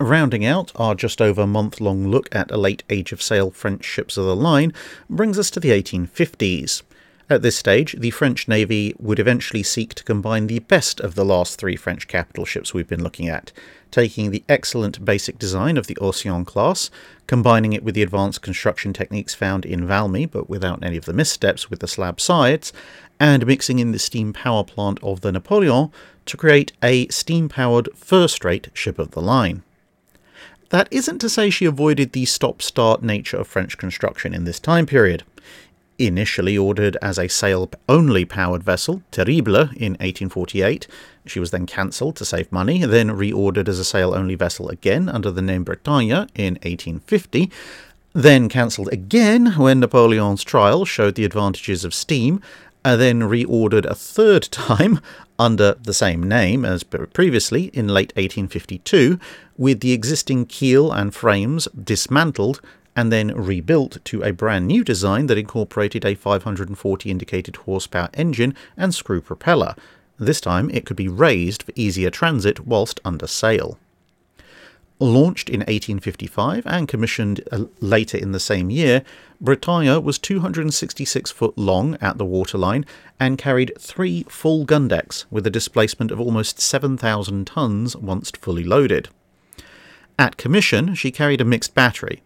Rounding out our just over month-long look at a late age-of-sail French ships of the line brings us to the 1850s. At this stage, the French Navy would eventually seek to combine the best of the last three French capital ships we've been looking at, taking the excellent basic design of the Océan class, combining it with the advanced construction techniques found in Valmy, but without any of the missteps with the slab sides, and mixing in the steam power plant of the Napoleon to create a steam-powered first-rate ship of the line. That isn't to say she avoided the stop-start nature of French construction in this time period. Initially ordered as a sail-only powered vessel, Terrible, in 1848, she was then cancelled to save money, then reordered as a sail-only vessel again under the name Bretagne in 1850, then cancelled again when Napoleon's trial showed the advantages of steam, then reordered a third time under the same name as previously in late 1852, with the existing keel and frames dismantled and then rebuilt to a brand new design that incorporated a 540 indicated horsepower engine and screw propeller. This time it could be raised for easier transit whilst under sail. Launched in 1855 and commissioned later in the same year, Bretagne was 266 foot long at the waterline and carried 3 full gun decks with a displacement of almost 7,000 tons once fully loaded. At commission, she carried a mixed battery.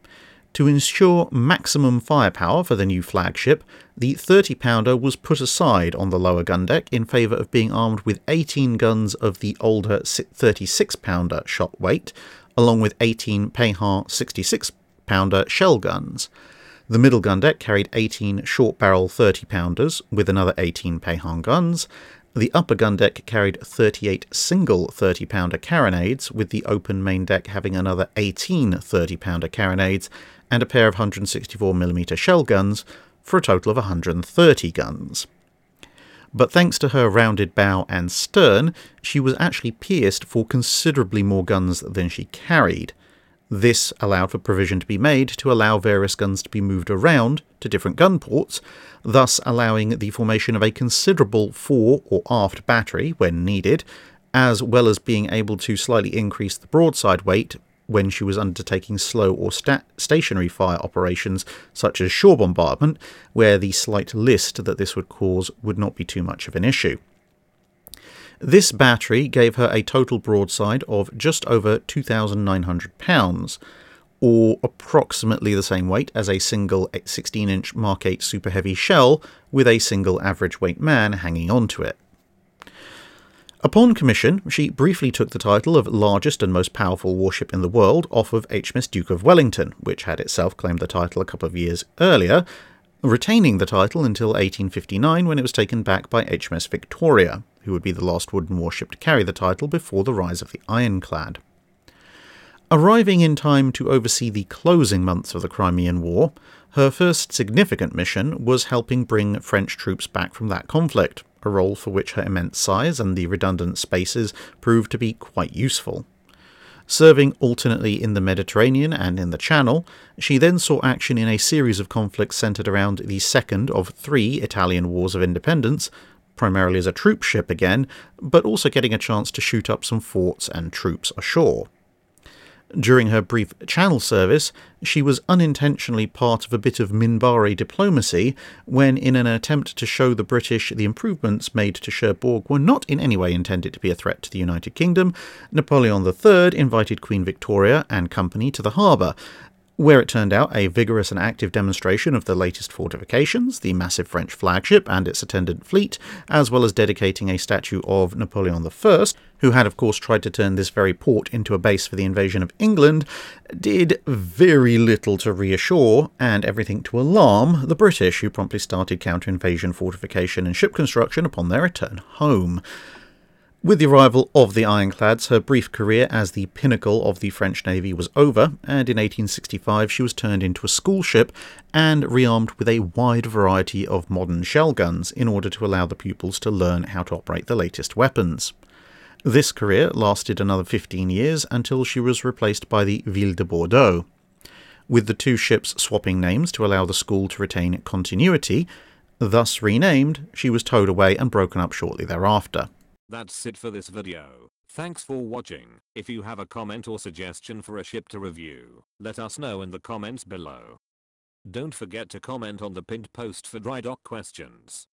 To ensure maximum firepower for the new flagship, the 30-pounder was put aside on the lower gun deck in favour of being armed with 18 guns of the older 36-pounder shot weight, along with 18 Payhan 66-pounder shell guns. The middle gun deck carried 18 short-barrel 30-pounders with another 18 Payhan guns. The upper gun deck carried 38 single 30-pounder carronades, with the open main deck having another 18 30-pounder carronades and a pair of 164mm shell guns, for a total of 130 guns. But thanks to her rounded bow and stern, she was actually pierced for considerably more guns than she carried. This allowed for provision to be made to allow various guns to be moved around to different gun ports, thus allowing the formation of a considerable fore or aft battery when needed, as well as being able to slightly increase the broadside weight when she was undertaking slow or stationary fire operations such as shore bombardment, where the slight list that this would cause would not be too much of an issue. This battery gave her a total broadside of just over 2,900 pounds, or approximately the same weight as a single 16-inch Mark 8 Super Heavy shell with a single average weight man hanging onto it. Upon commission, she briefly took the title of largest and most powerful warship in the world off of HMS Duke of Wellington, which had itself claimed the title a couple of years earlier, retaining the title until 1859 when it was taken back by HMS Victoria, who would be the last wooden warship to carry the title before the rise of the ironclad. Arriving in time to oversee the closing months of the Crimean War, her first significant mission was helping bring French troops back from that conflict, a role for which her immense size and the redundant spaces proved to be quite useful. Serving alternately in the Mediterranean and in the Channel, she then saw action in a series of conflicts centred around the second of 3 Italian wars of independence, primarily as a troop ship again, but also getting a chance to shoot up some forts and troops ashore. During her brief Channel service, she was unintentionally part of a bit of Minbari diplomacy when, in an attempt to show the British the improvements made to Cherbourg were not in any way intended to be a threat to the United Kingdom, Napoleon III invited Queen Victoria and company to the harbour, where it turned out a vigorous and active demonstration of the latest fortifications, the massive French flagship and its attendant fleet, as well as dedicating a statue of Napoleon I, who had of course tried to turn this very port into a base for the invasion of England, did very little to reassure, and everything to alarm, the British, who promptly started counter-invasion fortification and ship construction upon their return home. With the arrival of the ironclads, her brief career as the pinnacle of the French Navy was over, and in 1865 she was turned into a school ship and rearmed with a wide variety of modern shell guns in order to allow the pupils to learn how to operate the latest weapons. This career lasted another 15 years until she was replaced by the Ville de Bordeaux. With the two ships swapping names to allow the school to retain continuity, thus renamed, she was towed away and broken up shortly thereafter. That's it for this video. Thanks for watching. If you have a comment or suggestion for a ship to review, let us know in the comments below. Don't forget to comment on the pinned post for dry dock questions.